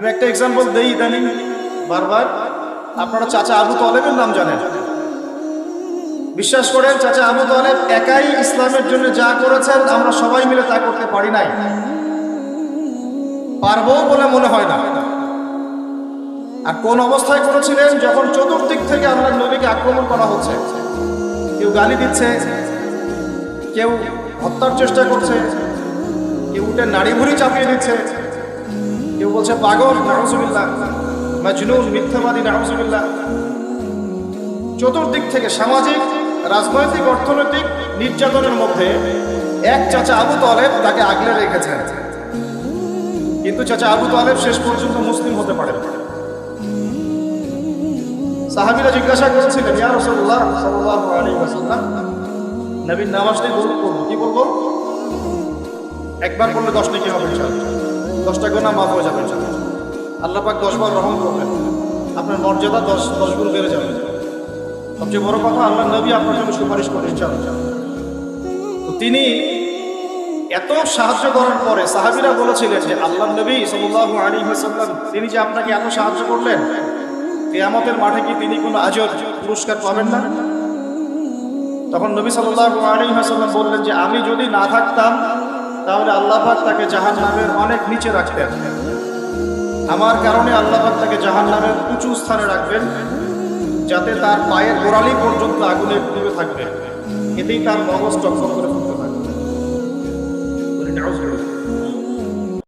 আমি একটা এক্সাম্পল দেই ইদানিং বারবার। আপনারা চাচা আবু তালেবের নাম জানেন। বিশ্বাস করেন চাচা আবু তালেব একাই ইসলামের জন্য যা করেছেন আমরা সবাই মিলে তা করতে পারি নাই, পারবো বলে মনে হয় না। আর কোন অবস্থায় করেছিলেন? যখন চতুর্দিক থেকে আল্লাহর নবীকে আক্রমণ করা হচ্ছে, কেউ গালি দিচ্ছে, কেউ হত্যার চেষ্টা করছে, কেউ উঠে নাড়ি ভুড়ি চাপিয়ে দিচ্ছে, কেউ বলছে পাগল, নাউজুবিল্লাহ, মাজনুন, মিথ্যাবাদী, নাউজুবিল্লাহ। চতুর্দিক থেকে সামাজিক, রাজনৈতিক, অর্থনৈতিক নির্যাতনের মধ্যে এক চাচা আবু তালেব তাকে আগলে রেখেছেন। কিন্তু চাচা আবু তালেব শেষ পর্যন্ত মুসলিম হতে পারেন। সাহাবীরা জিজ্ঞাসা করেছিলেন, ইয়া রাসূলুল্লাহ সাল্লাল্লাহু আলাইহি ওয়াসাল্লাম, নবীর নাম আসলে বলবো কি বলবো? একবার বললে 10 নেকি হবে ইনশাআল্লাহ, 10টা গুনাহ মাফ হয়ে যাবে ইনশাআল্লাহ। আল্লাহ পাক 10 বার রহম করবেন, আপনার মর্যাদা 10 গুণ বেড়ে যাবে। সবচেয়ে বড় কথা, আল্লাহর নবী আপনার জন্য সুপারিশ করেন ইনশাআল্লাহ। তো তিনি এত সাহায্য করার পরে সাহাবীরা বলেছিলেন যে আল্লাহর নবী সাল্লাল্লাহু আলাইহি ওয়াসাল্লাম তিনি যে আপনাকে এত সাহায্য করলেন, কিয়ামতের মাঠে কি তিনি কোনো আজর পুরস্কার পাবেন না? তখন নবী সাল্লাল্লাহু আলাইহি ওয়াসাল্লাম বললেন যে আমি যদি না থাকতাম তাহলে আল্লাহ পাক তাকে জাহান্নামের অনেক নিচে রাখতেন। আমার কারণে আল্লাহ পাক তাকে জাহান্নামের উঁচু স্থানে রাখবেন, যাতে তার পায়ের গোড়ালি পর্যন্ত আগুনে ডুবে থাকবে, এতেই তার মগজ টকবক করে ফুটতে থাকবে।